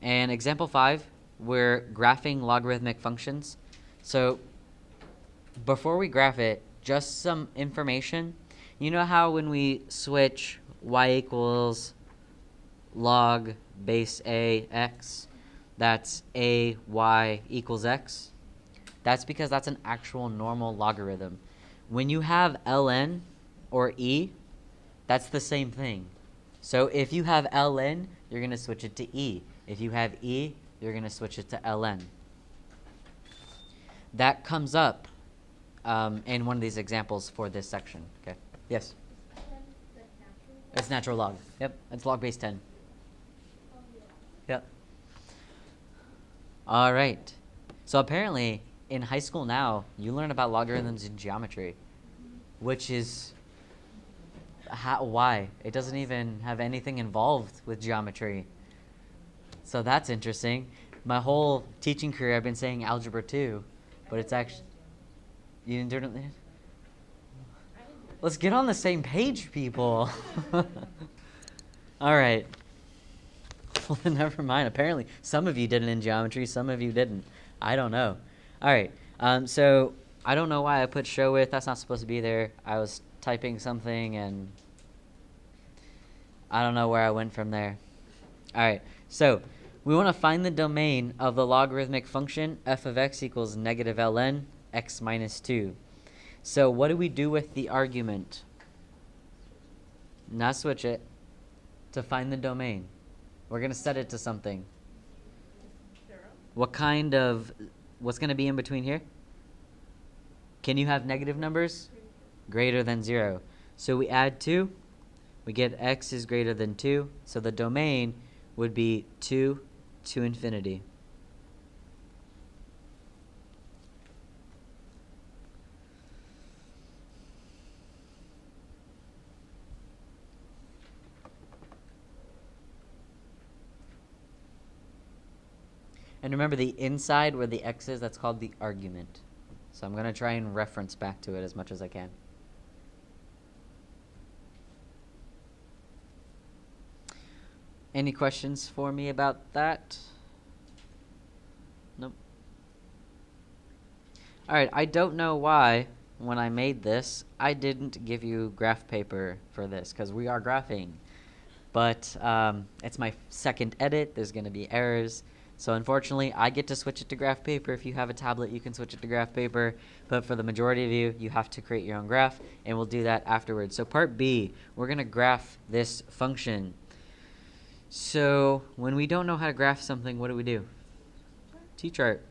And example 5, we're graphing logarithmic functions. So before we graph it, just some information. You know how when we switch y equals log base a x, that's a y equals x? That's because that's an actual normal logarithm. When you have ln or e, that's the same thing. So if you have ln, you're going to switch it to e. If you have e, you're going to switch it to ln. That comes up in one of these examples for this section. Okay. Yes? It's natural log. Yep. It's log base 10. Yep. All right. So apparently, in high school now, you learn about logarithms in geometry, which is why? It doesn't even have anything involved with geometry. So that's interesting. My whole teaching career, I've been saying algebra 2, but it's actually... You didn't do it? Let's get on the same page, people. All right. Well, never mind. Apparently, some of you did it in geometry, some of you didn't. I don't know. All right. So I don't know why I put show with. That's not supposed to be there. I was typing something, and I don't know where I went from there. All right. So we want to find the domain of the logarithmic function f of x equals negative ln x minus 2. So what do we do with the argument? Not switch it. To find the domain, we're going to set it to something. What's going to be in between here? Can you have negative numbers? Greater than 0. So we add 2. We get x is greater than 2. So the domain would be 2 to infinity. And remember, the inside where the x is, that's called the argument. So I'm going to try and reference back to it as much as I can. Any questions for me about that? Nope. All right, I don't know why, when I made this, I didn't give you graph paper for this, because we are graphing. But it's my second edit. There's going to be errors. So unfortunately, I get to switch it to graph paper. If you have a tablet, you can switch it to graph paper. But for the majority of you, you have to create your own graph, and we'll do that afterwards. So part B, we're going to graph this function. So when we don't know how to graph something, what do? T-chart.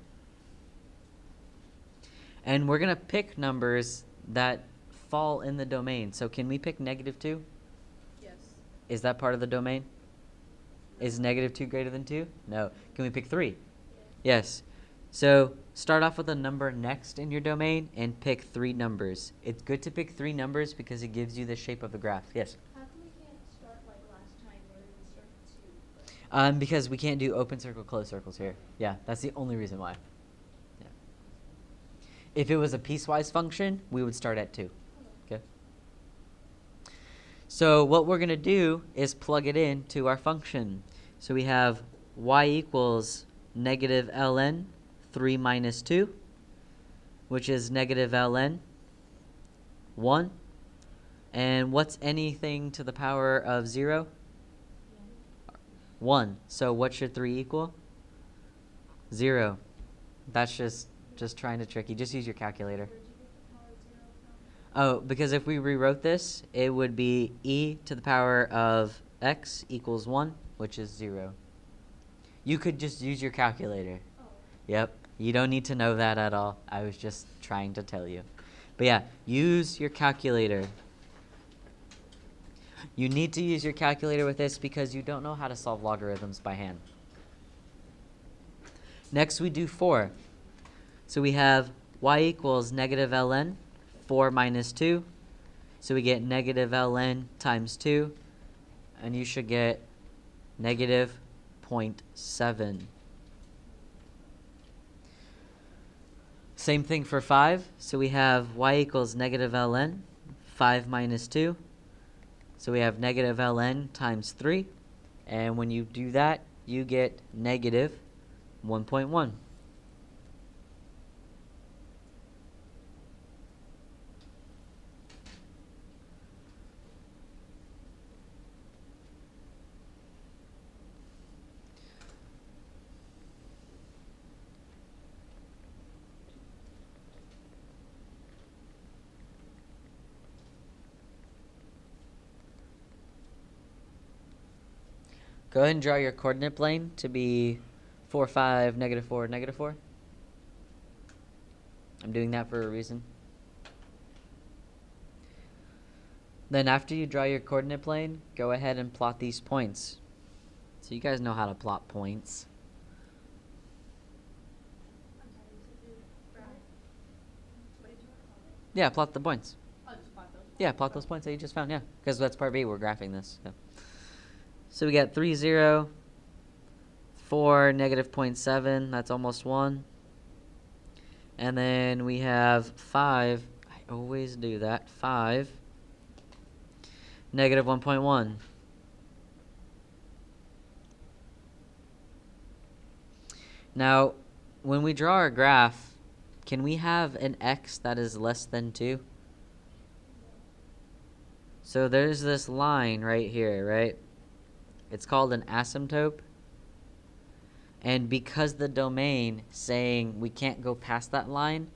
And we're going to pick numbers that fall in the domain. So can we pick negative 2? Yes. Is that part of the domain? Is negative 2 greater than 2? No. Can we pick 3? Yes. So start off with a number next in your domain and pick 3 numbers. It's good to pick 3 numbers because it gives you the shape of the graph. Yes? How come we can't start like last time where we start with 2? Because we can't do open circle, closed circles here. Yeah, that's the only reason why. Yeah. If it was a piecewise function, we would start at 2. Okay. So what we're going to do is plug it in to our function. So we have y equals negative ln 3 minus 2, which is negative ln 1. And what's anything to the power of 0? 1. So what should 3 equal? 0. That's just trying to trick you. Just use your calculator. Oh, because if we rewrote this, it would be e to the power of x equals 1, which is 0. You could just use your calculator. Oh. Yep. You don't need to know that at all. I was just trying to tell you. But yeah, use your calculator. You need to use your calculator with this because you don't know how to solve logarithms by hand. Next, we do 4. So we have y equals negative ln 4 minus 2. So we get negative ln times 2. And you should get negative 0.7. Same thing for 5. So we have y equals negative ln 5 minus 2. So we have negative ln times 3. And when you do that, you get negative 1.1. Go ahead and draw your coordinate plane to be 4, 5, negative 4, negative 4. I'm doing that for a reason. Then after you draw your coordinate plane, go ahead and plot these points. So you guys know how to plot points. I'm sorry, you said you graph. What did you want to call it? Yeah, plot the points. Oh, just plot those? Yeah, plot those points that you just found, yeah. Because that's part B, we're graphing this. Yeah. So we got 3, 0, 4, negative 0.7, that's almost 1. And then we have 5, I always do that, 5, negative 1.1. Now, when we draw our graph, can we have an x that is less than 2? So there's this line right here, right? It's called an asymptote. And because the domain saying we can't go past that line,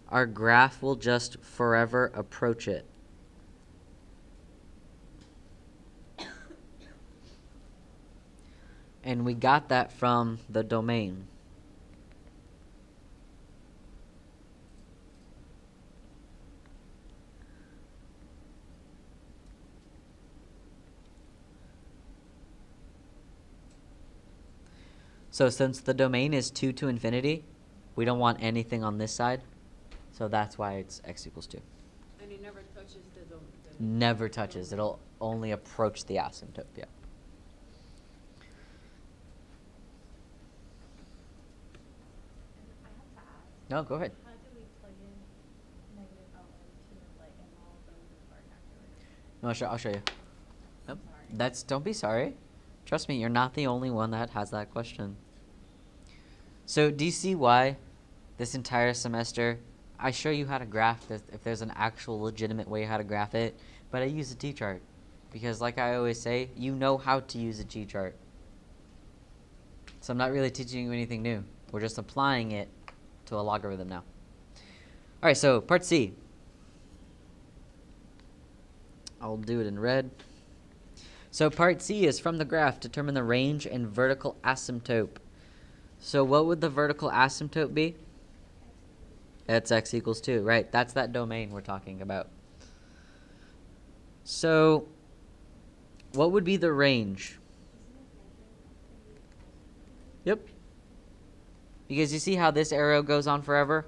our graph will just forever approach it. And we got that from the domain. So since the domain is 2 to infinity, we don't want anything on this side. So that's why it's x equals 2. And it never touches the Never touches. It'll only approach the asymptote, yeah. And I have to ask. No, go ahead. How do we plug in negative LN to like in all of those into our calculator? No, I'll show you. Nope. Sorry. Don't be sorry. Trust me, you're not the only one that has that question. So do you see why this entire semester I show you how to graph this if there's an actual legitimate way how to graph it, but I use a T-chart because like I always say, you know how to use a T-chart. So I'm not really teaching you anything new. We're just applying it to a logarithm now. All right, so part C. I'll do it in red. So part C is from the graph, determine the range and vertical asymptote. So what would the vertical asymptote be? That's x equals 2, right? That's that domain we're talking about. So what would be the range? Yep. Because you see how this arrow goes on forever?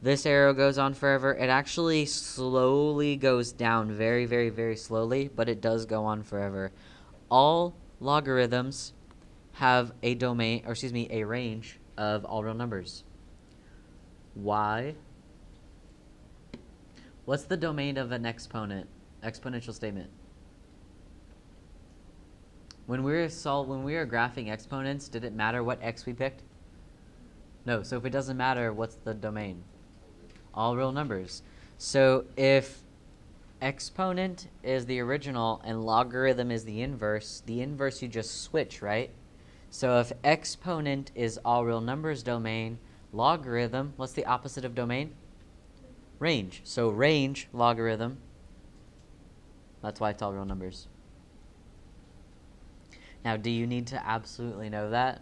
This arrow goes on forever. It actually slowly goes down very, very, very slowly, but it does go on forever. All logarithms have a domain, or excuse me, a range of all real numbers. Why? What's the domain of an exponential statement? When we were graphing exponents, did it matter what x we picked? No. So if it doesn't matter, what's the domain? All real numbers. So if exponent is the original and logarithm is the inverse you just switch, right? So if exponent is all real numbers domain, logarithm, what's the opposite of domain? Range. So range, logarithm. That's why it's all real numbers. Now, do you need to absolutely know that?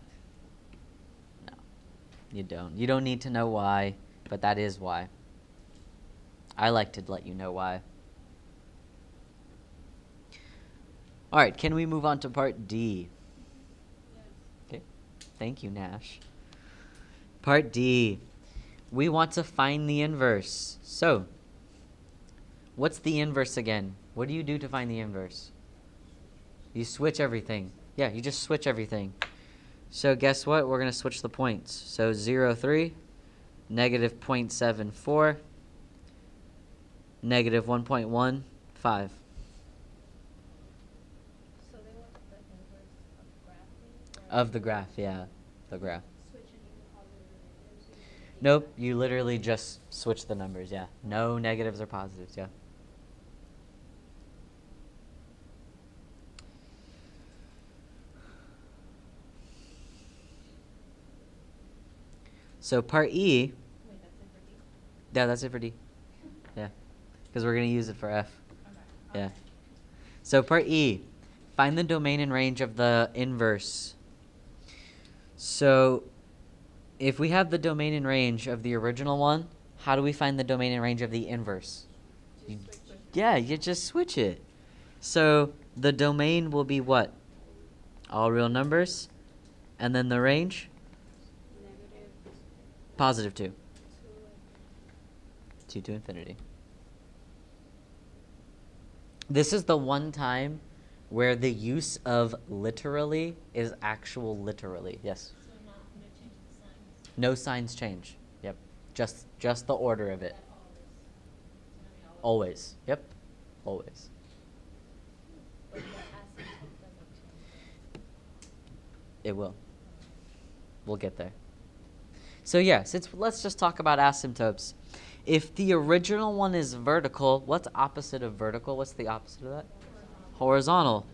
No, you don't. You don't need to know why, but that is why. I like to let you know why. All right, can we move on to part D? Yes. Okay, thank you, Nash. Part D, we want to find the inverse. So, what's the inverse again? What do you do to find the inverse? You switch everything. Yeah, you just switch everything. So guess what? We're going to switch the points. So 0, 3, negative 0.74, negative 1.1, 5. So they want the inverse of graph Of the graph, yeah. The graph. Switch any of the positive or negatives. So you can Nope, you literally just switch the numbers, yeah. No negatives or positives, yeah. So part E, Wait, that's it for D? yeah, that's it for D. Yeah, because we're going to use it for F. Okay. Yeah. So part E, find the domain and range of the inverse. So if we have the domain and range of the original one, how do we find the domain and range of the inverse? You just switch it. So the domain will be what? All real numbers. And then the range? Negative. Positive 2. 2 to infinity. This is the one time where the use of literally is actual literally. Yes? So not going to change the signs. No signs change. Yep. Just the order of it. That always. Always. Yep. Always. But the asymptote doesn't change. It will. We'll get there. So yeah, let's just talk about asymptotes. If the original one is vertical, what's opposite of vertical? What's the opposite of that? Horizontal.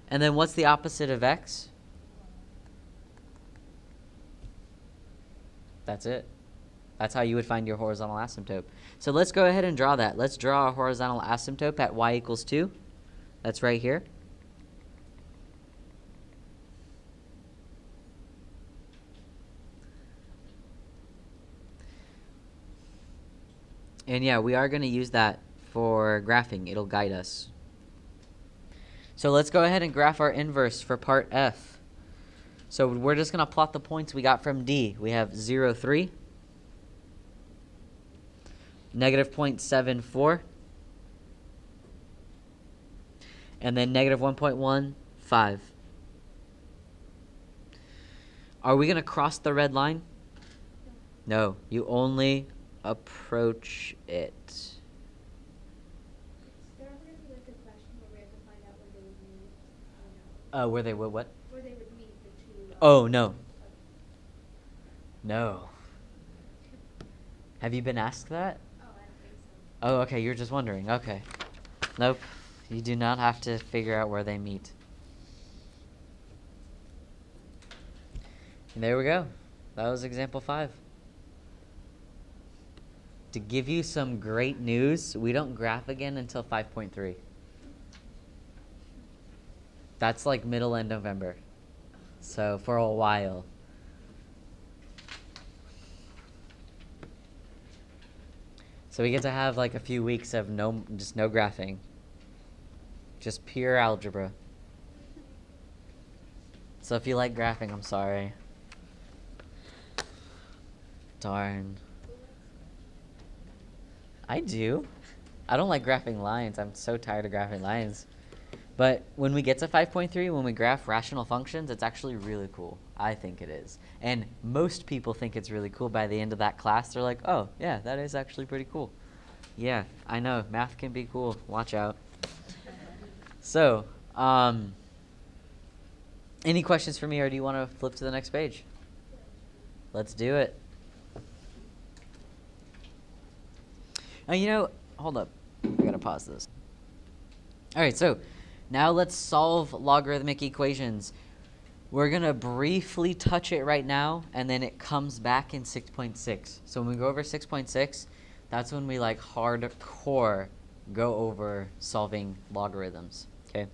And then what's the opposite of x? That's it. That's how you would find your horizontal asymptote. So let's go ahead and draw that. Let's draw a horizontal asymptote at y equals 2. That's right here. And yeah, we are going to use that for graphing. It'll guide us. So let's go ahead and graph our inverse for part F. So we're just going to plot the points we got from D. We have 0, 3, negative 0.74, and then negative 1.1, 5. Are we going to cross the red line? No, you only approach it. Is there ever going to be like a question where we have to find out where they would meet? Where they would what? Where they would meet the two. Oh, no. No. Have you been asked that? Oh, I don't think so. Oh, okay, you're just wondering. Okay. Nope. You do not have to figure out where they meet. And there we go. That was example 5. To give you some great news, we don't graph again until 5.3. That's like middle end November. So for a while. So we get to have like a few weeks of just no graphing. Just pure algebra. So if you like graphing, I'm sorry. Darn. I do. I don't like graphing lines. I'm so tired of graphing lines. But when we get to 5.3, when we graph rational functions, it's actually really cool. I think it is. And most people think it's really cool. By the end of that class, they're like, oh, yeah, that is actually pretty cool. Yeah, I know. Math can be cool. Watch out. So, any questions for me, or do you want to flip to the next page? Let's do it. Oh, hold up. I gotta pause this. All right, so now let's solve logarithmic equations. We're gonna briefly touch it right now, and then it comes back in 6.6. So when we go over 6.6, that's when we like hardcore go over solving logarithms, okay?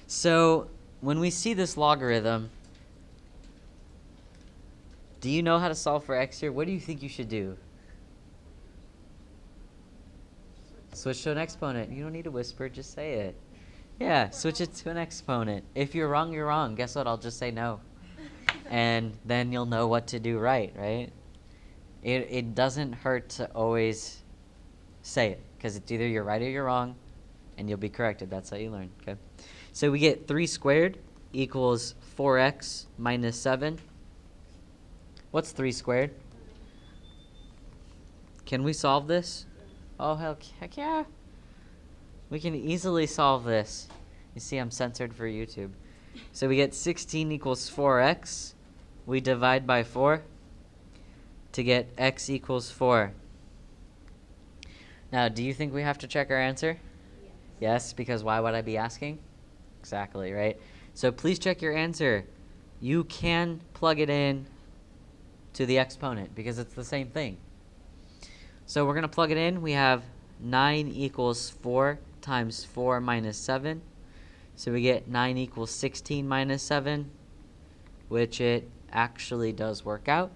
So when we see this logarithm, do you know how to solve for x here? What do you think you should do? Switch to an exponent. You don't need to whisper, just say it. Yeah, switch it to an exponent. If you're wrong, you're wrong. Guess what? I'll just say no. And then you'll know what to do right? It doesn't hurt to always say it, because it's either you're right or you're wrong, and you'll be corrected. That's how you learn, okay? So we get 3 squared equals 4x minus 7. What's 3 squared? Can we solve this? Oh, heck yeah. We can easily solve this. You see, I'm censored for YouTube. So we get 16 equals 4x. We divide by 4 to get x equals 4. Now, do you think we have to check our answer? Yes. Yes, because why would I be asking? Exactly, right? So please check your answer. You can plug it in to the exponent because it's the same thing. So we're going to plug it in. We have 9 equals 4 times 4 minus 7. So we get 9 equals 16 minus 7, which it actually does work out.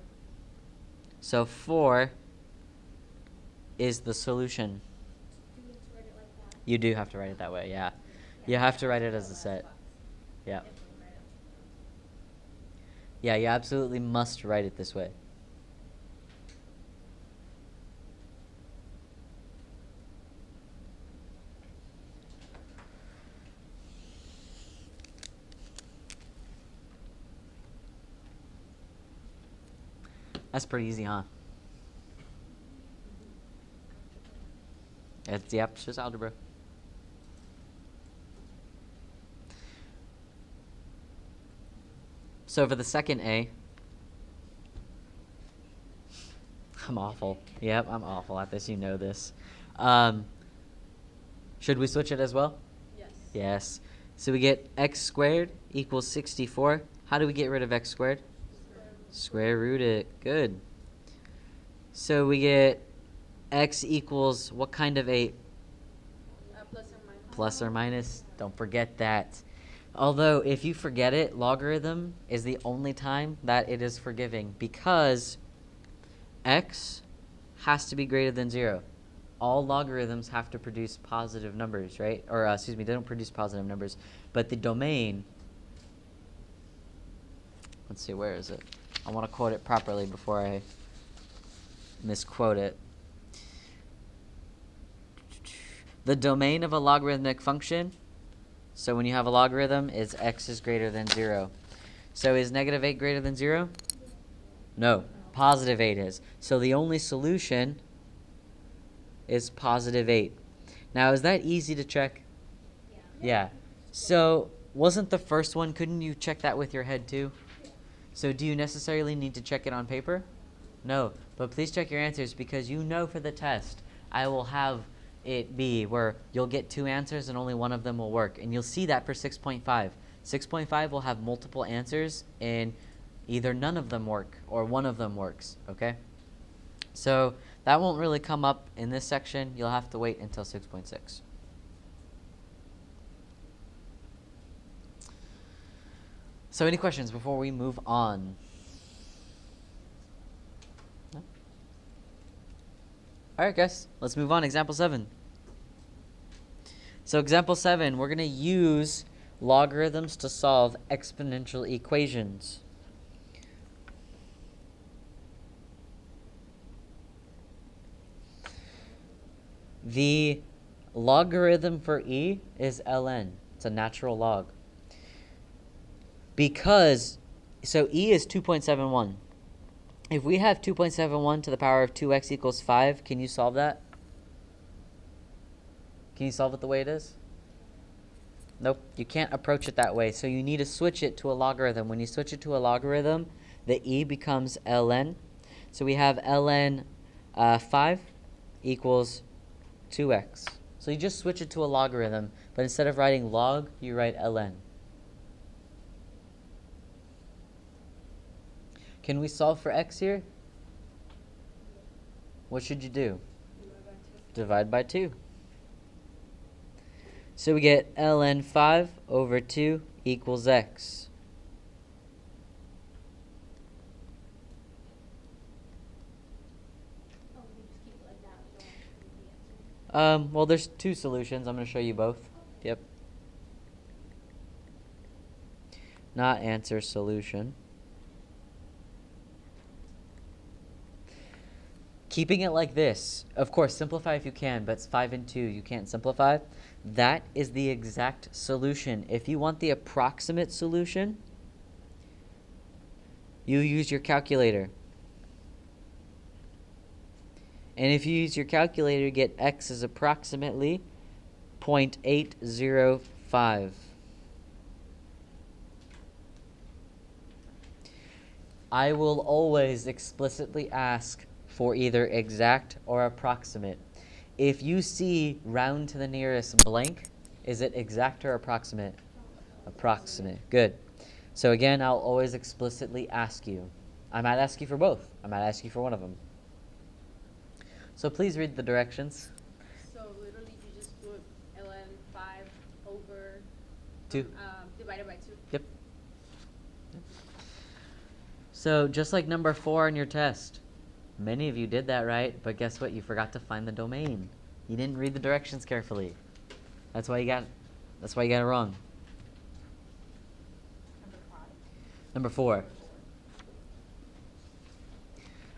So 4 is the solution. Do we have to write it like that? You do have to write it that way, yeah. You have to write it as a set. Yeah. If we write it. Yeah, you absolutely must write it this way. That's pretty easy, huh? It's just algebra. So for the second A, I'm awful. Yep, I'm awful at this. You know this. Should we switch it as well? Yes. Yes. So we get x squared equals 64. How do we get rid of x squared? Square root it. Good. So we get x equals what kind of 8? Plus or minus. Plus or minus. Don't forget that. Although, if you forget it, logarithm is the only time that it is forgiving because x has to be greater than 0. All logarithms have to produce positive numbers, right? Or, excuse me, they don't produce positive numbers. But the domain, let's see, where is it? I want to quote it properly before I misquote it. The domain of a logarithmic function, so when you have a logarithm, is x is greater than 0. So is negative 8 greater than 0? No, positive 8 is. So the only solution is positive 8. Now, is that easy to check? Yeah. So wasn't the first one, couldn't you check that with your head too? So do you necessarily need to check it on paper? No, but please check your answers because you know for the test, I will have it be where you'll get 2 answers and only one of them will work. And you'll see that for 6.5. 6.5 will have multiple answers and either none of them work or one of them works, okay? So that won't really come up in this section. You'll have to wait until 6.6. So any questions before we move on? No? All right, guys, let's move on. Example 7. So example 7, we're going to use logarithms to solve exponential equations. The logarithm for e is ln. It's a natural log. Because, so e is 2.71. If we have 2.71 to the power of 2x equals 5, can you solve that? Can you solve it the way it is? Nope, you can't approach it that way. So you need to switch it to a logarithm. When you switch it to a logarithm, the e becomes ln. So we have ln 5 equals 2x. So you just switch it to a logarithm, but instead of writing log, you write ln. Can we solve for x here? What should you do? Divide by 2. So we get ln 5 over 2 equals x. Oh, we just keep it like that. We don't have to do the answer. Well, there's 2 solutions. I'm going to show you both. Yep. Not answer, solution. Keeping it like this, of course, simplify if you can, but it's 5 and 2, you can't simplify. That is the exact solution. If you want the approximate solution, you use your calculator. And if you use your calculator, you get x is approximately 0.805. I will always explicitly ask for either exact or approximate. If you see round to the nearest blank, is it exact or approximate? Approximate. Good. So again, I'll always explicitly ask you. I might ask you for both. I might ask you for one of them. So please read the directions. So literally you just put ln 5 over 2. Divided by 2. Yep. So just like number 4 on your test, many of you did that right, but guess what? You forgot to find the domain. You didn't read the directions carefully. That's why you got it wrong. Number 4.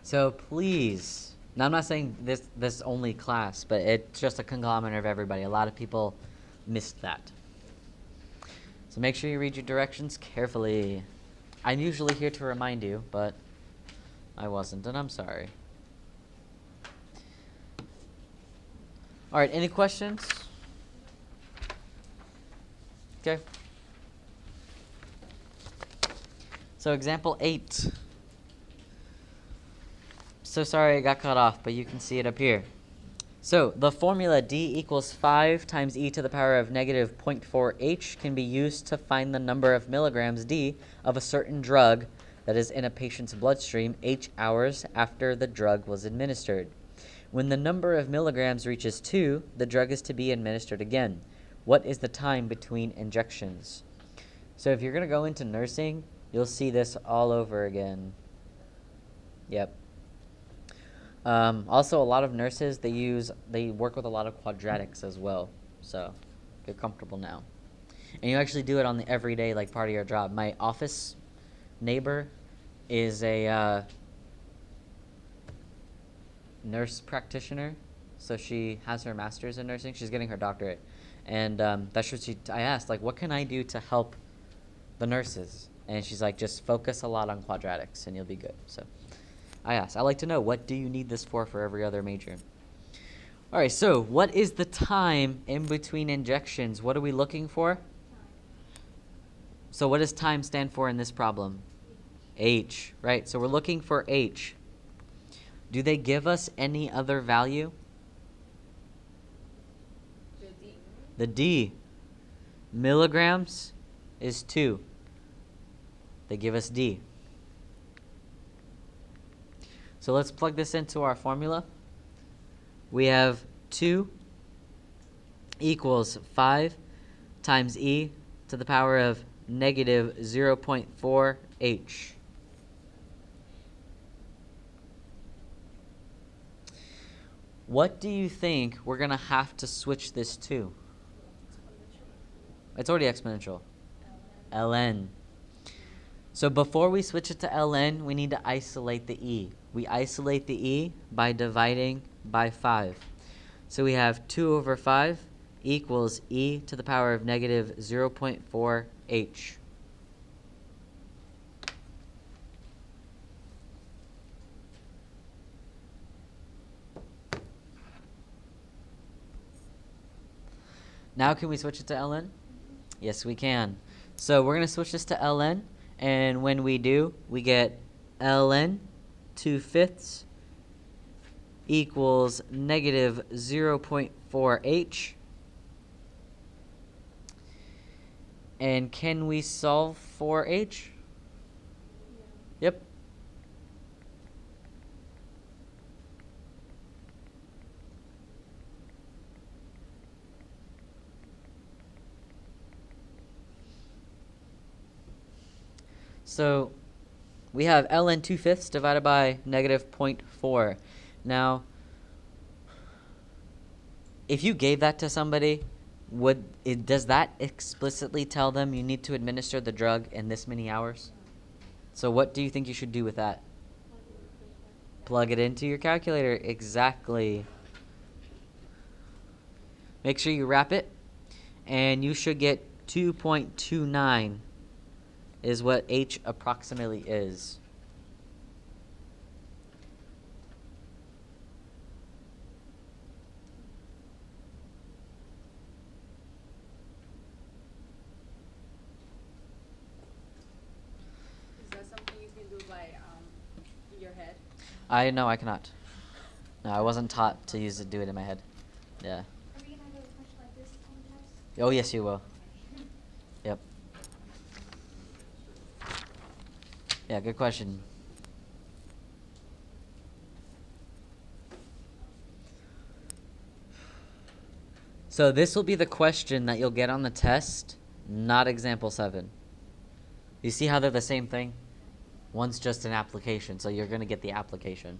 So please, now I'm not saying this only class, but it's just a conglomerate of everybody. A lot of people missed that. So make sure you read your directions carefully. I'm usually here to remind you, but I wasn't, and I'm sorry. All right, any questions? Okay. So example 8. So sorry I got cut off, but you can see it up here. So the formula d equals 5 times e to the power of negative 0.4 h can be used to find the number of milligrams d of a certain drug that is in a patient's bloodstream h hours after the drug was administered. When the number of milligrams reaches 2, the drug is to be administered again. What is the time between injections? So if you're going to go into nursing, you'll see this all over again. Yep. Also, a lot of nurses, they work with a lot of quadratics as well. So get comfortable now. And you actually do it on the everyday, like, part of your job. My office neighbor is a nurse practitioner. So she has her master's in nursing. She's getting her doctorate. And that's what I asked, like, what can I do to help the nurses? And she's like, just focus a lot on quadratics and you'll be good. So I asked, I like to know, what do you need this for every other major? All right, so what is the time in between injections? What are we looking for? So what does time stand for in this problem? H, right? So we're looking for H. Do they give us any other value? The D. The D. Milligrams is 2. They give us D. So let's plug this into our formula. We have 2 equals 5 times e to the power of negative 0.4 h. What do you think we're going to have to switch this to? It's already exponential. ln. So before we switch it to ln, we need to isolate the e. We isolate the e by dividing by 5. So we have 2 over 5 equals e to the power of negative 0.4 h. Now can we switch it to ln? Yes, we can. So we're going to switch this to ln, and when we do, we get ln 2/5 equals negative 0.4 h. And can we solve for h? Yep. So we have ln 2/5 divided by negative 0.4. Now, if you gave that to somebody, does that explicitly tell them you need to administer the drug in this many hours? So what do you think you should do with that? Plug it into your calculator. Exactly. Make sure you wrap it, and you should get 2.29 is what h approximately is. Is that something you can do by in your head? No, I cannot. No, I wasn't taught to do it in my head. Yeah. Are we gonna have a question like this on the test? Oh, yes, you will. Yep. Yeah, good question. So this will be the question that you'll get on the test, not example 7. You see how they're the same thing? One's just an application, so you're going to get the application.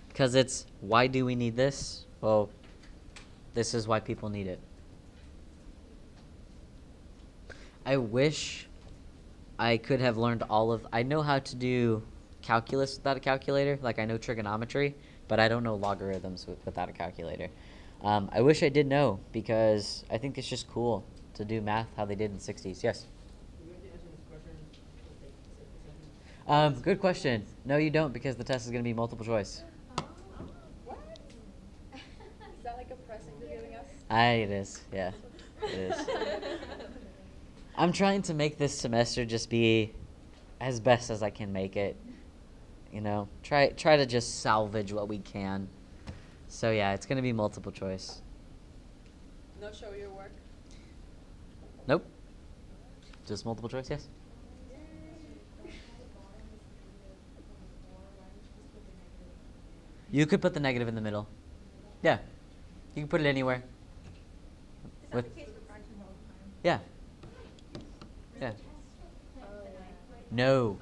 Because it's, why do we need this? Well, this is why people need it. I wish I could have learned I know how to do calculus without a calculator, like I know trigonometry, but I don't know logarithms without a calculator. I wish I did know, because I think it's just cool to do math how they did in the 60s. Yes? Good question. No, you don't, because the test is going to be multiple choice. What? Is that like a present you're giving us? It is, yeah. It is. I'm trying to make this semester just be as best as I can make it. You know, try to just salvage what we can. So yeah, it's going to be multiple choice. No show your work? Nope. Just multiple choice, yes? You could put the negative in the middle. Yeah. You can put it anywhere. Is that the case for fractions all the time? Yeah. Yeah. No.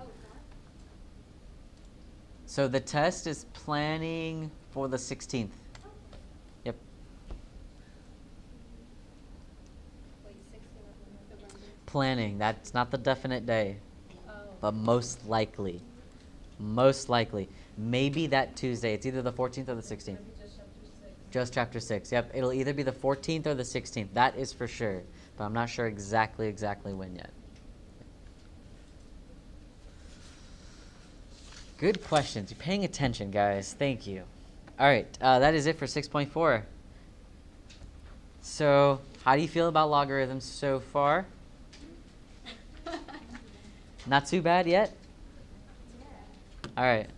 So the test is planning for the 16th. Yep. Wait, 16 of November. Planning. That's not the definite day, Oh. but most likely. Most likely. Maybe that Tuesday. It's either the 14th or the 16th. Just chapter 6. Yep. It'll either be the 14th or the 16th. That is for sure. But I'm not sure exactly when yet. Good questions. You're paying attention, guys. Thank you. All right. That is it for 6.4. So, how do you feel about logarithms so far? Not too bad yet? All right.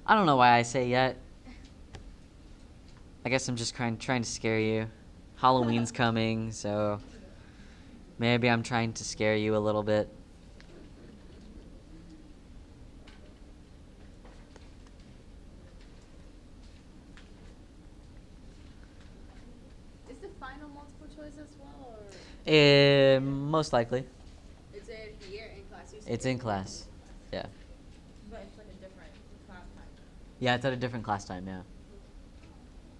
I don't know why I say yet. I guess I'm just trying to scare you. Halloween's coming, so maybe I'm trying to scare you a little bit. Is the final multiple choice as well, or? Most likely. Is it here in class? You said It's in class. Yeah. But it's like a different class time. Yeah, it's at a different class time, yeah.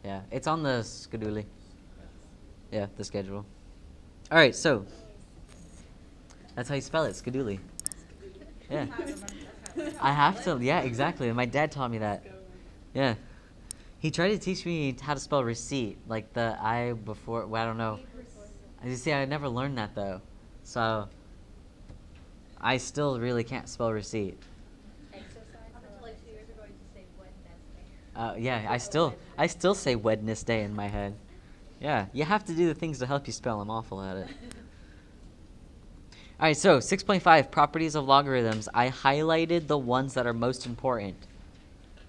Yeah, it's on the schedule. Yeah, the schedule. All right, so that's how you spell it, schedule. Yeah. I have to, yeah, exactly. My dad taught me that. Yeah. He tried to teach me how to spell receipt, like the I before, well, I don't know. You see, I never learned that though. So I still really can't spell receipt. Exercise. Up until like 2 years ago, I used to say Wednesday. Yeah, I still say Wednesday in my head. Yeah, you have to do the things to help you spell. I'm awful at it. All right, so 6.5, properties of logarithms. I highlighted the ones that are most important,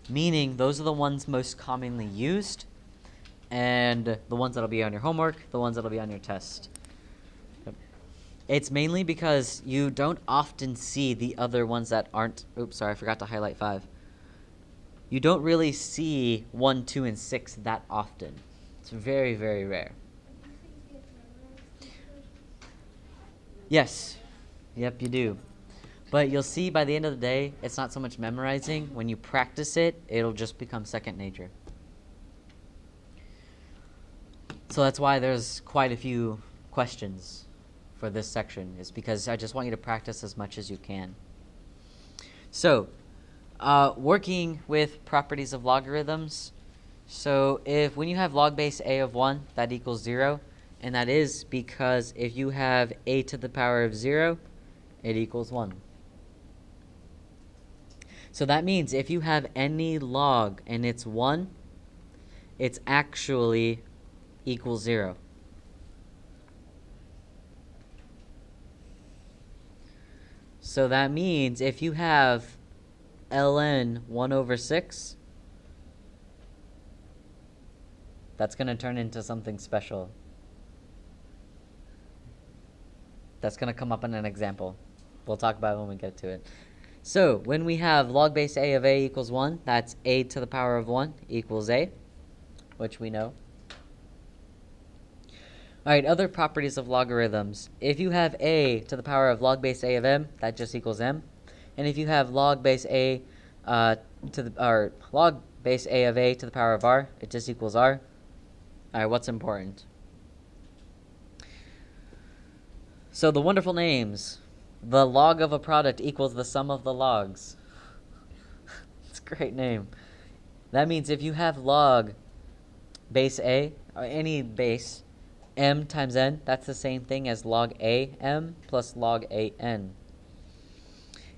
meaning those are the ones most commonly used, and the ones that'll be on your homework, the ones that'll be on your test. Yep. It's mainly because you don't often see the other ones that aren't. Oops, sorry, I forgot to highlight 5. You don't really see 1, 2, and 6 that often. It's very, very rare. Yes. Yep, you do. But you'll see by the end of the day, it's not so much memorizing. When you practice it, it'll just become second nature. So that's why there's quite a few questions for this section, is because I just want you to practice as much as you can. So, working with properties of logarithms. So when you have log base a of 1, that equals 0. And that is because if you have a to the power of 0, it equals 1. So that means if you have any log and it's 1, it's actually equals 0. So that means if you have ln 1 over 6, that's going to turn into something special. That's going to come up in an example. We'll talk about it when we get to it. So when we have log base a of a equals 1, that's a to the power of 1 equals a, which we know. All right, other properties of logarithms. If you have a to the power of log base a of m, that just equals m. And if you have log base a log base a of a to the power of r, it just equals r. All right, what's important? So the wonderful names. The log of a product equals the sum of the logs. It's a great name. That means if you have log base a, or any base, m times n, that's the same thing as log a m plus log a n.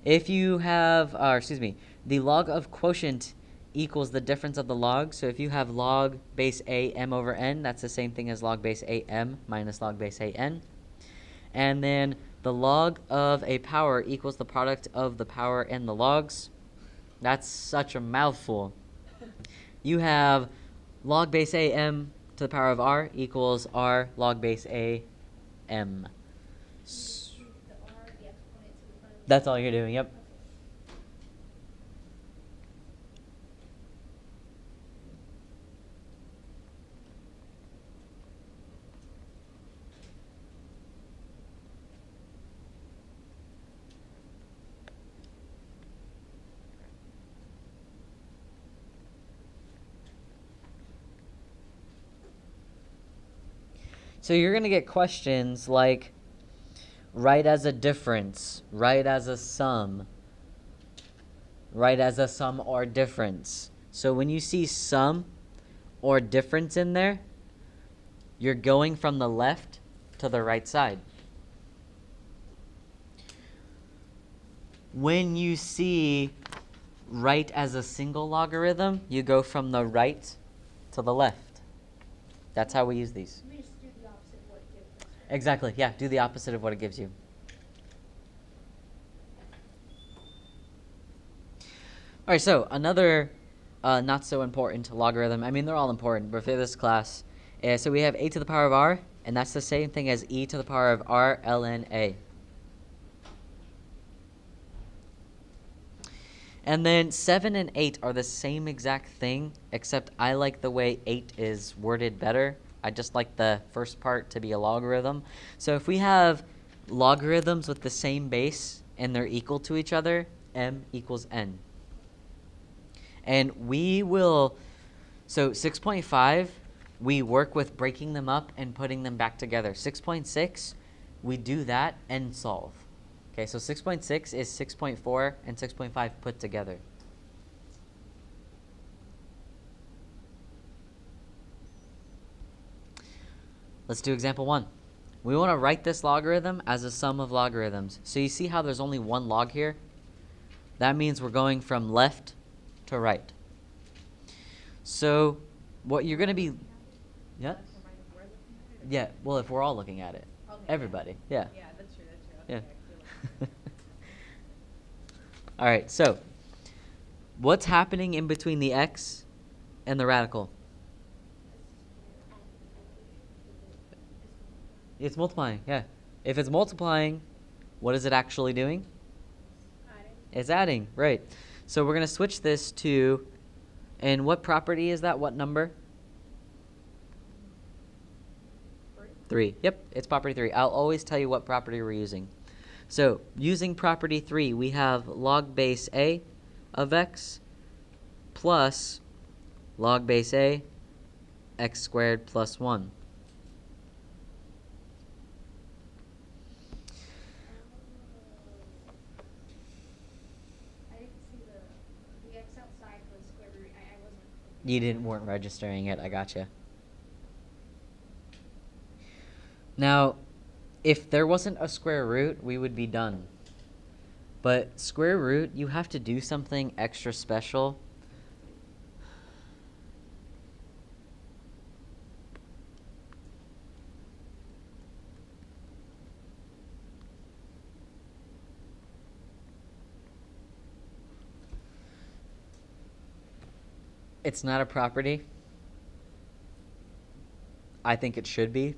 If you have, the log of quotient equals the difference of the logs. So if you have log base a m over n, that's the same thing as log base a m minus log base a n. And then the log of a power equals the product of the power and the logs. That's such a mouthful. You have log base a m to the power of r equals r log base a m. That's all you're doing, yep. So you're going to get questions like write as a difference, write as a sum, write as a sum or difference. So when you see sum or difference in there, you're going from the left to the right side. When you see write as a single logarithm, you go from the right to the left. That's how we use these. We just do the opposite of what it gives us. Right? Exactly, yeah, do the opposite of what it gives you. All right, so another not so important logarithm, I mean, they're all important, but for this class, so we have a to the power of r, and that's the same thing as e to the power of r ln a. And then 7 and 8 are the same exact thing, except I like the way 8 is worded better. I just like the first part to be a logarithm. So if we have logarithms with the same base and they're equal to each other, m equals n. And we will, so 6.5, we work with breaking them up and putting them back together. 6.6, we do that and solve. Okay, so 6.6 is 6.4 and 6.5 put together. Let's do example 1. We want to write this logarithm as a sum of logarithms. So you see how there's only one log here? That means we're going from left to right. So what you're going to be... Yeah? Yeah, well, if we're all looking at it. Okay, Everybody, yeah. Yeah, that's true. Yeah. Okay, All right, so what's happening in between the x and the radical? It's multiplying, yeah. If it's multiplying, what is it actually doing? Adding. It's adding, right. So we're going to switch this to, and what property is that? What number? 3. Yep, it's property 3. I'll always tell you what property we're using. So using property 3, we have log base a of x plus log base a x squared plus 1. I didn't see the x outside was square root. I wasn't. You weren't registering it. I gotcha. Now, if there wasn't a square root, we would be done. But square root, you have to do something extra special. It's not a property. I think it should be.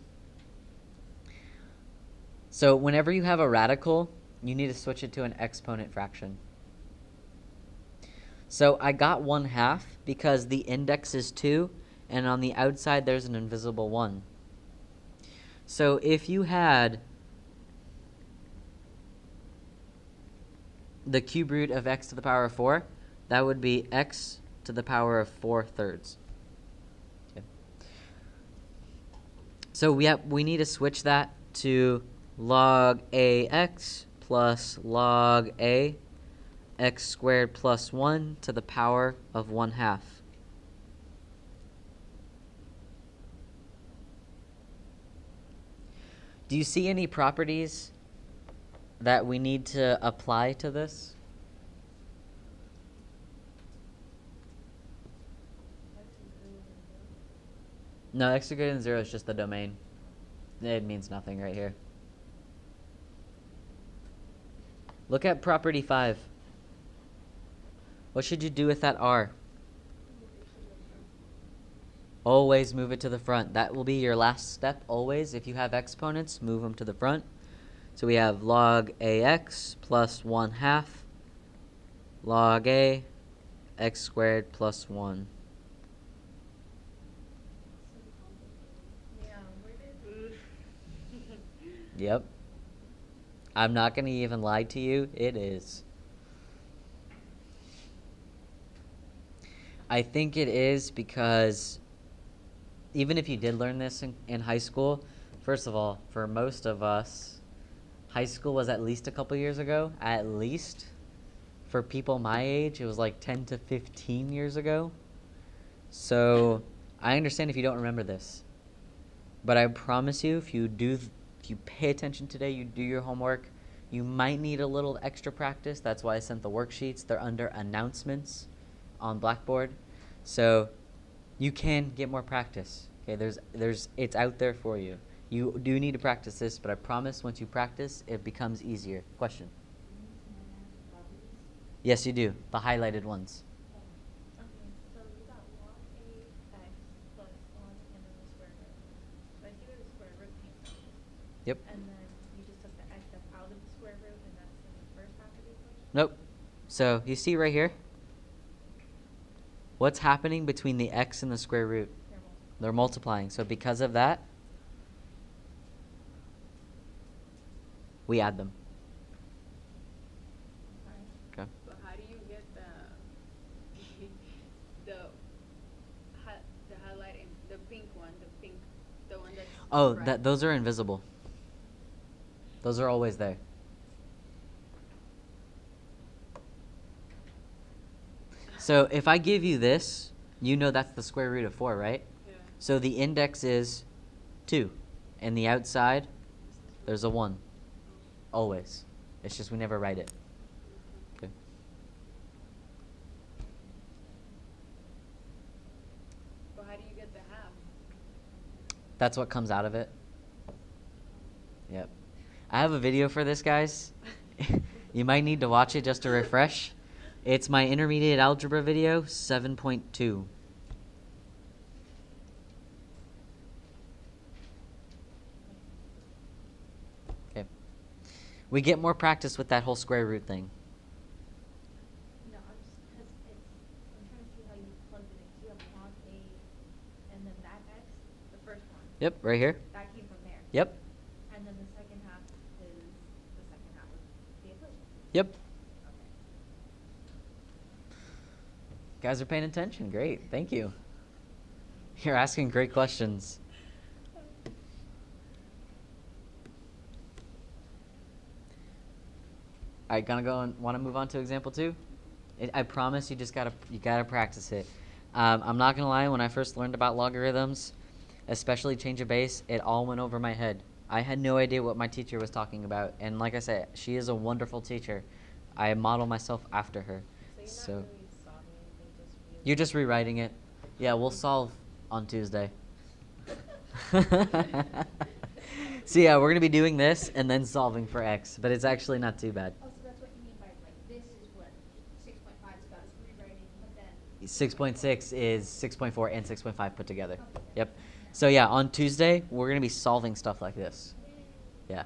So whenever you have a radical, you need to switch it to an exponent fraction. So I got 1/2 because the index is 2, and on the outside there's an invisible 1. So if you had the cube root of x to the power of 4, that would be x to the power of 4/3. Okay. So we need to switch that to log ax plus log a x squared plus 1 to the power of 1/2. Do you see any properties that we need to apply to this? No, x is greater than 0 is just the domain. It means nothing right here. Look at property 5. What should you do with that r? Always move it to the front. That will be your last step always. If you have exponents, move them to the front. So we have log ax plus 1/2 log a x squared plus 1. Yeah, where did Yep. I'm not going to even lie to you. It is. I think it is because even if you did learn this in high school, first of all, for most of us, high school was at least a couple years ago. At least. For people my age, it was like 10 to 15 years ago. So I understand if you don't remember this. But I promise you, if you pay attention today, you do your homework, you might need a little extra practice. That's why I sent the worksheets. They're under announcements on Blackboard. So you can get more practice. Okay, it's out there for you. You do need to practice this, but I promise once you practice, it becomes easier. Question? Yes, you do. The highlighted ones. Okay, so you got log ax plus log and then the square root. So I see where the square root came from. Yep. And then you just took the x that's out of the square root, and that's in the first half of the equation? Nope. So you see right here? What's happening between the x and the square root? They're multiplying. So because of that, we add them. Okay. But how do you get the highlighting, the pink one, the one that's Oh, right? those are invisible. Those are always there. So if I give you this, you know that's the square root of 4, right? Yeah. So the index is 2. And the outside, there's a 1. Always. It's just we never write it. Okay. But how do you get the half? That's what comes out of it. Yep. I have a video for this, guys. You might need to watch it just to refresh. It's my intermediate algebra video, 7.2. Okay. We get more practice with that whole square root thing. No, I'm trying to see how you plugged it in. So you have log a, and then that x, the first one. Yep, right here. That came from there. Yep. And then the second half is the second half of the equation. Yep. Okay. Guys are paying attention. Great. Thank you. You're asking great questions. All right, gonna go and want to move on to example 2? I promise you just gotta practice it. I'm not gonna lie, when I first learned about logarithms, especially change of base, it all went over my head. I had no idea what my teacher was talking about, and like I said, she is a wonderful teacher. I model myself after her. So you're not really solving anything, You're just rewriting it. Yeah, we'll solve on Tuesday. So yeah, we're gonna be doing this and then solving for x, but it's actually not too bad. Oh, so that's what you mean by like this is what 6.5 is about, is rewriting, but then 6.6 is 6.4 and 6.5 put together. Yep. So yeah, on Tuesday, we're going to be solving stuff like this. Yeah.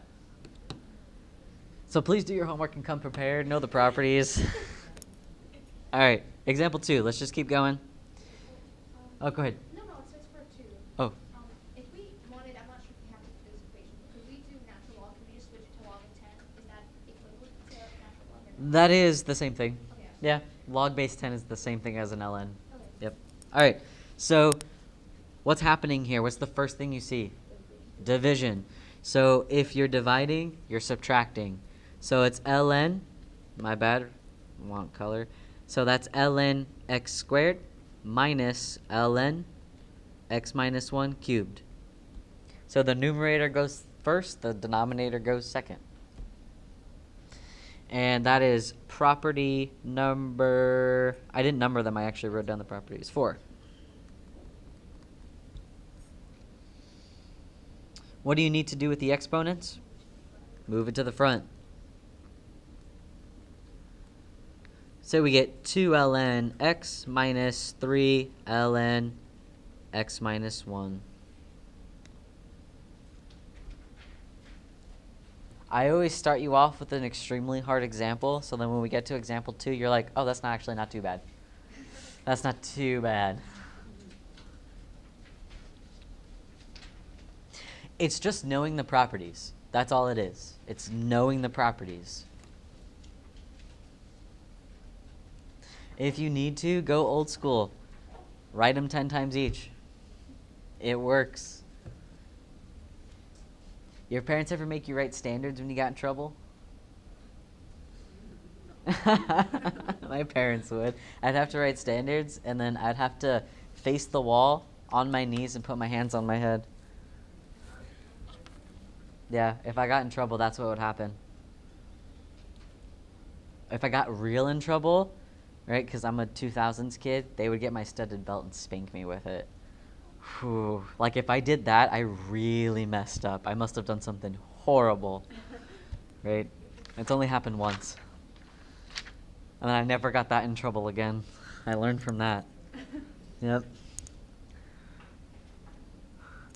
So please do your homework and come prepared. Know the properties. All right. Example 2. Let's just keep going. Oh, go ahead. No, it says for 2. Oh. If we wanted, I'm not sure if we have to do this equation, but could we do natural log? Could we just switch it to log of 10? Is that equivalent to natural log? Or no? That is the same thing. Okay. Yeah. Log base 10 is the same thing as an ln. Okay. Yep. All right. So what's happening here? What's the first thing you see? Division. So if you're dividing, you're subtracting. So it's ln, my bad, want color. So that's ln x squared minus ln x minus 1 cubed. So the numerator goes first, the denominator goes second. And that is property number, I didn't number them, I actually wrote down the properties. 4. What do you need to do with the exponents? Move it to the front. So we get 2 ln x minus 3 ln x minus 1. I always start you off with an extremely hard example, so then when we get to example 2, you're like, oh, that's not too bad. That's not too bad. It's just knowing the properties. That's all it is. It's knowing the properties. If you need to, go old school. Write them 10 times each. It works. Your parents ever make you write standards when you got in trouble? My parents would. I'd have to write standards, and then I'd have to face the wall on my knees and put my hands on my head. Yeah, if I got in trouble, that's what would happen. If I got real in trouble, right, because I'm a 2000s kid, they would get my studded belt and spank me with it. Whew. Like, if I did that, I really messed up. I must have done something horrible, right? It's only happened once. And then I never got that in trouble again. I learned from that. Yep.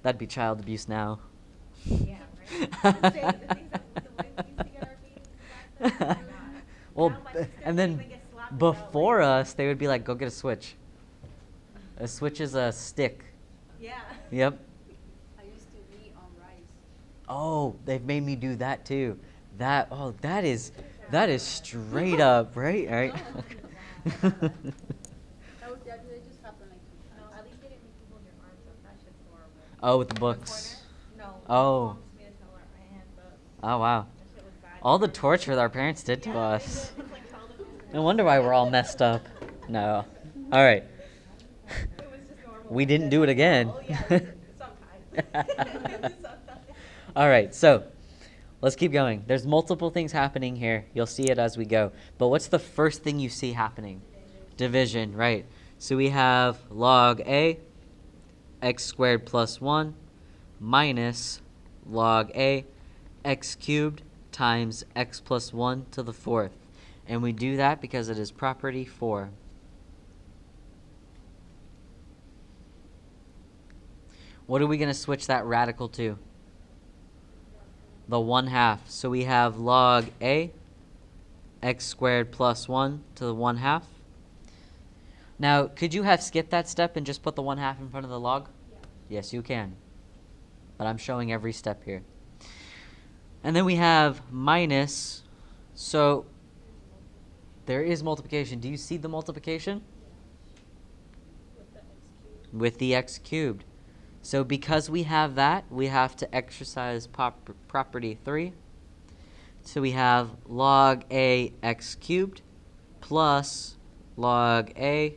That'd be child abuse now. Yeah, right. The things that the boys used to get our beatings back then. Well, Now my sister and can't then even get slapped before without, us, they would be like, go get a switch. A switch is a stick. Yeah. Yep. I used to eat on rice. Oh, they've made me do that too. That is straight up, right? All right. That just happened like 2 No, times. at least they didn't make you hold your arms up. That shit's horrible. Oh, with the The books. corner? No. Oh. My mom used me to tell her my hands up. Oh, wow. That shit was bad. All the torture that our parents did to Yeah, us. they did. It's like child abuse. No wonder why we're all messed up. No. All right. It was just normal. We didn't do it again. Oh, yeah, we did. Sometimes. Sometimes. All right, so let's keep going. There's multiple things happening here. You'll see it as we go. But what's the first thing you see happening? Division, right. So we have log A, x squared plus 1, minus log A, x cubed times x plus 1 to the 4th. And we do that because it is property 4. What are we going to switch that radical to? The 1/2. So we have log A, x squared plus 1 to the 1/2. Now, could you have skipped that step and just put the 1/2 in front of the log? Yeah. Yes, you can. But I'm showing every step here. And then we have minus. So there is multiplication. Do you see the multiplication? With the x cubed. With the x cubed. So because we have that, we have to exercise property 3. So we have log A x cubed plus log A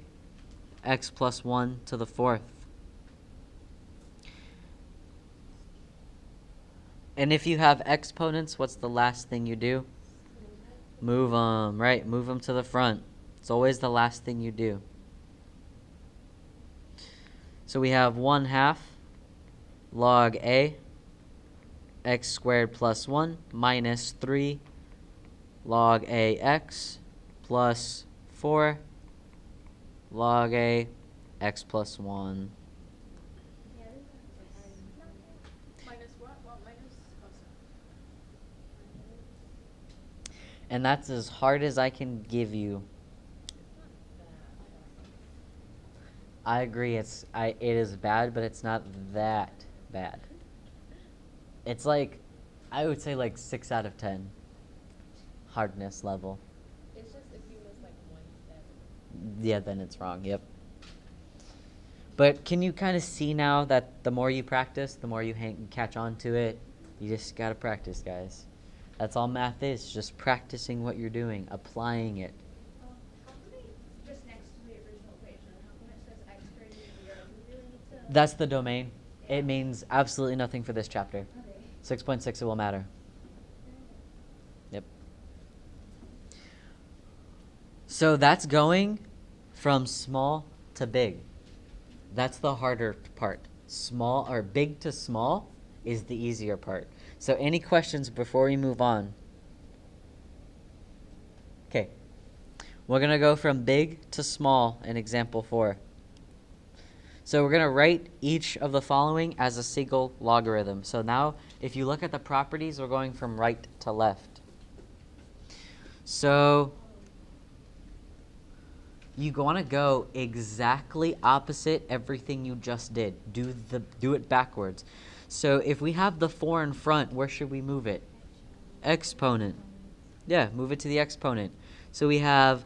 x plus 1 to the 4th. And if you have exponents, what's the last thing you do? Move them, right? Move them to the front. It's always the last thing you do. So we have 1/2 log A x squared plus 1 minus 3 log A x plus 4 log A x plus 1. Yeah, this is not Minus what? What minus? Oh, sorry. And that's as hard as I can give you. I agree, it is bad, but it's not that bad. It's like, I would say like 6 out of 10 hardness level. It's just if you miss like one step. Yeah, then it's wrong, yep. But can you kind of see now that the more you practice, the more you catch on to it? You just gotta practice, guys. That's all math is, just practicing what you're doing, applying it. How come it just next to the original equation? How come it says x squared is 0? Do we really need to? That's the domain. It means absolutely nothing for this chapter. Okay. 6.6 it will matter. Yep. So that's going from small to big. That's the harder part. Small or big to small is the easier part. So any questions before we move on? Okay. We're going to go from big to small in example 4. So we're going to write each of the following as a single logarithm. So now if you look at the properties, we're going from right to left. So you want to go exactly opposite everything you just did. Do it backwards. So if we have the 4 in front, where should we move it? Exponent. Yeah, move it to the exponent. So we have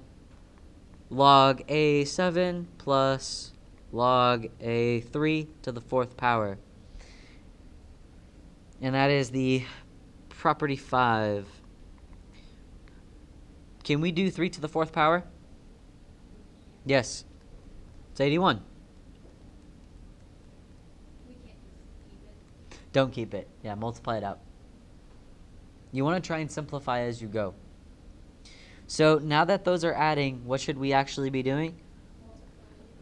log A7 plus log A3 to the 4th power. And that is the property 5. Can we do 3 to the 4th power? Yes. It's 81. We can't just keep it. Don't keep it. Yeah, multiply it out. You want to try and simplify as you go. So now that those are adding, what should we actually be doing?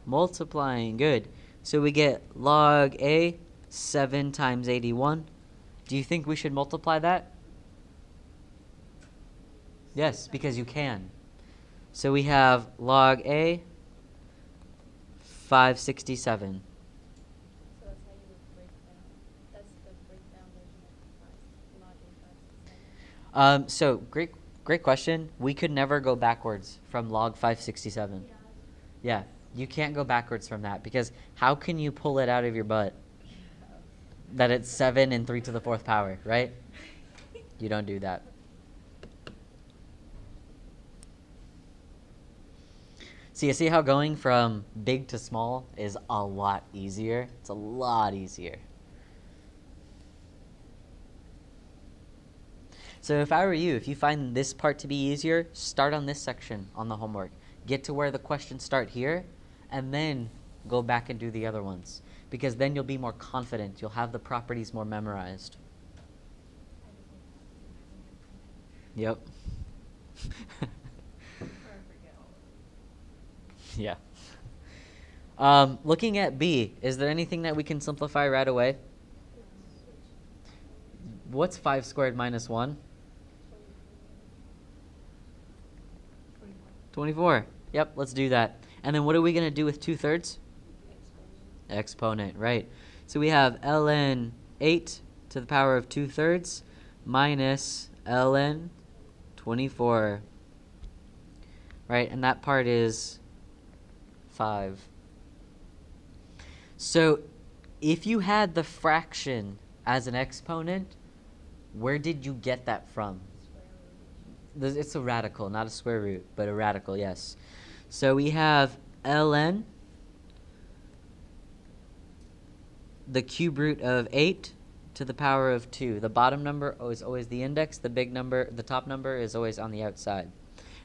Multiplying. Good. So we get log A 7 times 81. Do you think we should multiply that? Yes, because you can. So we have log A 567. So that's how you would break down. That's the breakdown version of log A 567. So great question. We could never go backwards from log 567. Yeah, you can't go backwards from that because how can you pull it out of your butt that it's 7 and 3 to the 4th power, right? You don't do that. So you see how going from big to small is a lot easier? It's a lot easier. So if I were you, if you find this part to be easier, start on this section on the homework. Get to where the questions start here, and then go back and do the other ones. Because then you'll be more confident. You'll have the properties more memorized. Yep. Yeah. Looking at B, is there anything that we can simplify right away? What's 5 squared minus 1? 24. Yep, let's do that. And then what are we going to do with 2/3? Exponent, right. So we have ln 8 to the power of 2/3 minus ln 24. Right, and that part is 5. So if you had the fraction as an exponent, where did you get that from? It's a radical, not a square root, but a radical, yes. So we have ln, the cube root of 8 to the power of 2. The bottom number is always the index. The top number is always on the outside.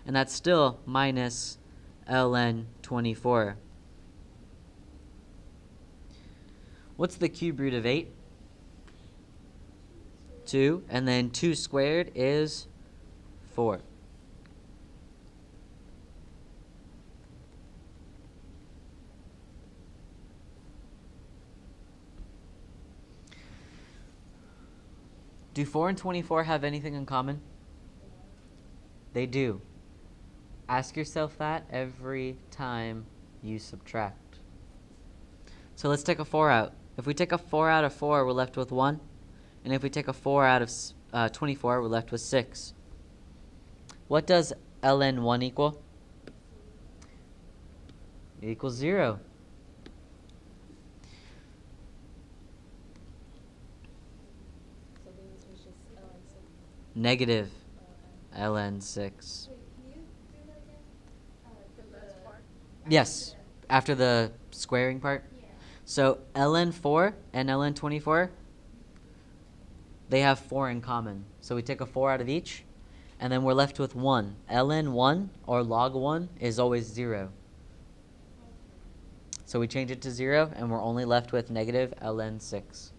And that's still minus ln 24. What's the cube root of 8? 2. And then 2 squared is 4. Do 4 and 24 have anything in common? They do. Ask yourself that every time you subtract. So let's take a 4 out. If we take a 4 out of 4, we're left with 1. And if we take a 4 out of 24, we're left with 6. What does ln 1 equal? It equals 0. So then it's just ln 6. Negative ln 6. Wait, can you do that again? The last part? Yes, after the squaring part. Yeah. So ln 4 and ln 24, they have 4 in common. So we take a 4 out of each, and then we're left with 1. ln 1, or log 1, is always 0. So we change it to 0, and we're only left with negative ln 6.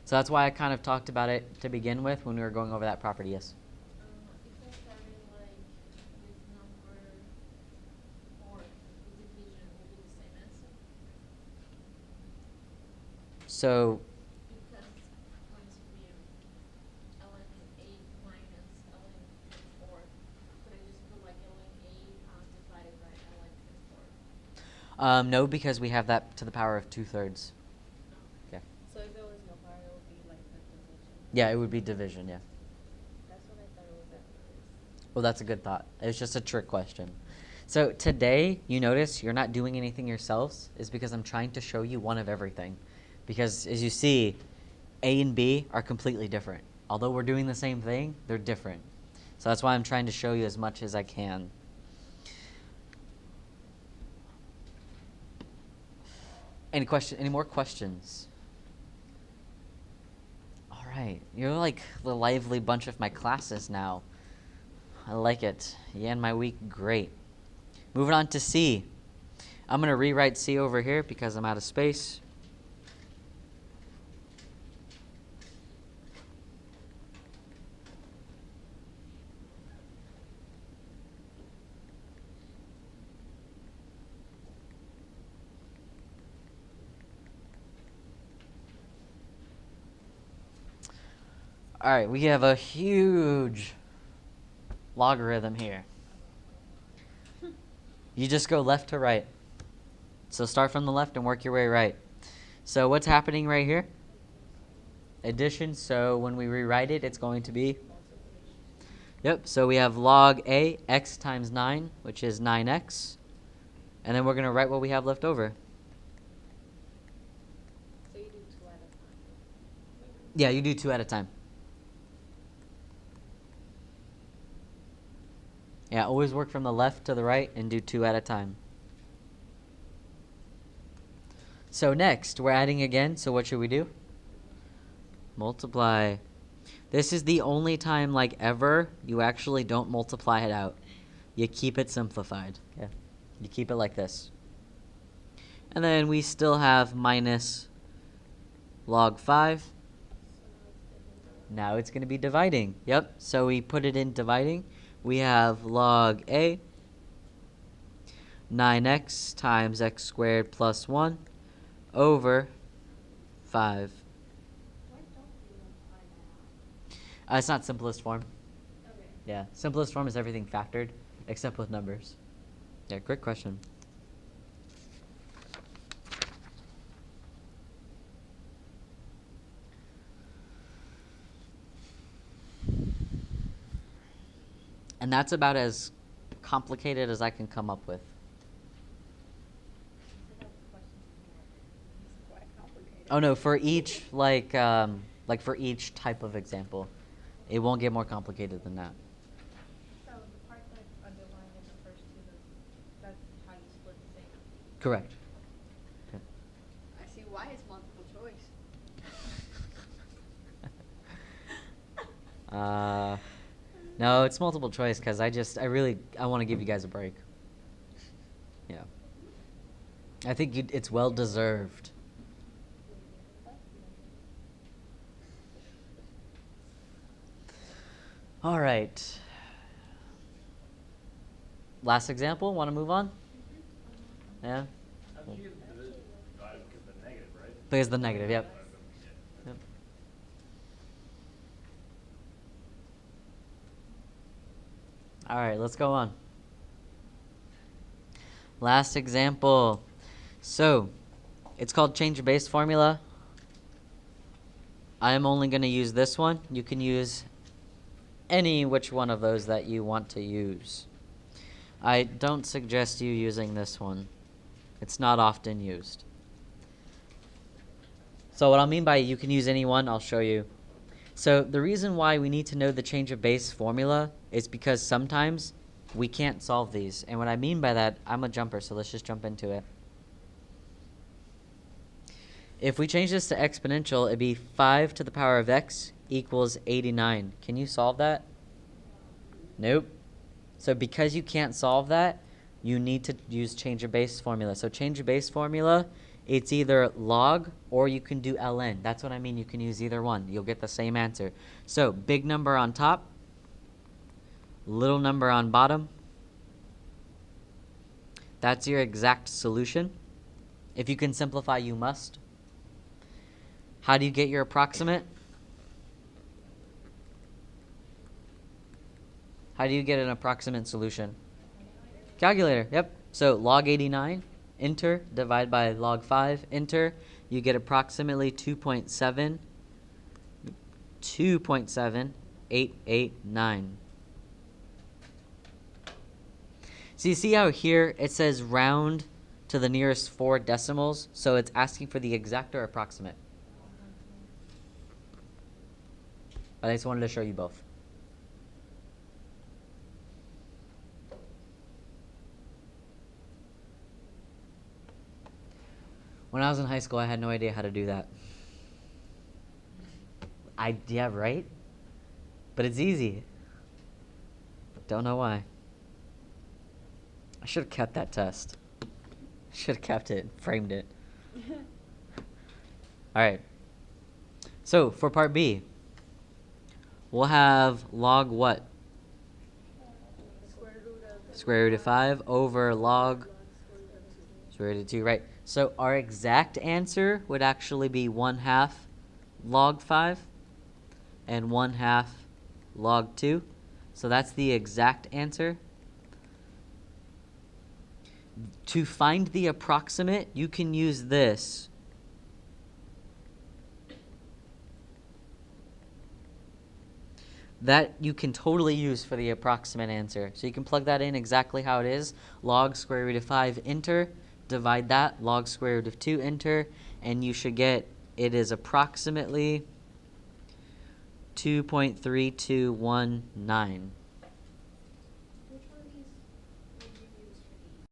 So that's why I kind of talked about it to begin with when we were going over that property, yes? If I started like with number 4, the division will be the same answer. So Because it's going to be ln 8 minus ln 4. Could I just put like ln 8 divided by ln 4? no, because we have that to the power of 2/3. Yeah. So if there was no power, it would be like the division. Yeah, it would be division, yeah. That's what I thought it was at first. Well, that's a good thought. It's just a trick question. So today, you notice you're not doing anything yourselves, is because I'm trying to show you one of everything. Because as you see, A and B are completely different. Although we're doing the same thing, they're different. So that's why I'm trying to show you as much as I can. Any more questions? All right, you're like the lively bunch of my classes now. I like it. You end my week great. Moving on to C. I'm going to rewrite C over here because I'm out of space. All right, we have a huge logarithm here. You just go left to right. So start from the left and work your way right. So what's happening right here? Addition. So when we rewrite it, it's going to be? Yep. So we have log A, x times 9, which is 9x. And then we're going to write what we have left over. So you do 2 at a time. Yeah, you do 2 at a time. Yeah, always work from the left to the right and do 2 at a time. So next, we're adding again. So what should we do? Multiply. This is the only time, like ever, you actually don't multiply it out. You keep it simplified. Yeah. You keep it like this. And then we still have minus log 5. Now it's going to be dividing. Yep. So we put it in dividing. We have log A, 9x times x squared plus 1 over 5. Why don't you apply that? It's not simplest form. Okay. Yeah, simplest form is everything factored, except with numbers. Yeah, great question. And that's about as complicated as I can come up with. It's quite complicated. Oh no, for each like for each type of example, it won't get more complicated than that. So the part that's underlined in the first two, that's how you split the thing. Correct. Okay. I see why it's multiple choice. No, it's multiple choice because I want to give you guys a break. Yeah. I think it's well deserved. All right. Last example. Want to move on? Yeah. How did you get the divided because of the negative, right? Because the negative. Yep. Yep. All right, let's go on. Last example. So, it's called change of base formula. I am only going to use this one. You can use any which one of those that you want to use. I don't suggest you using this one. It's not often used. So what I mean by you can use any one, I'll show you. So the reason why we need to know the change of base formula is because sometimes we can't solve these. And what I mean by that, I'm a jumper, so let's just jump into it. If we change this to exponential, it'd be 5 to the power of x equals 89. Can you solve that? Nope. So because you can't solve that, you need to use change of base formula. So change of base formula, it's either log or you can do ln. That's what I mean. You can use either one. You'll get the same answer. So big number on top, little number on bottom. That's your exact solution. If you can simplify, you must. How do you get your approximate? How do you get an approximate solution? Calculator, yep. So log 89, enter, divide by log 5, enter. You get approximately 2.7889. So you see how here it says round to the nearest 4 decimals? So it's asking for the exact or approximate. I just wanted to show you both. When I was in high school, I had no idea how to do that. Yeah, right? But it's easy. Don't know why. I should have kept that test. Should have kept it, framed it. All right. So for part B, we'll have log what? Square root of 5 over log square root of 2, right? So our exact answer would actually be 1/2 log 5 and 1/2 log 2. So that's the exact answer. To find the approximate, you can use this. That you can totally use for the approximate answer. So you can plug that in exactly how it is. Log square root of 5, enter. Divide that, log square root of 2, enter. And you should get, it is approximately 2.3219.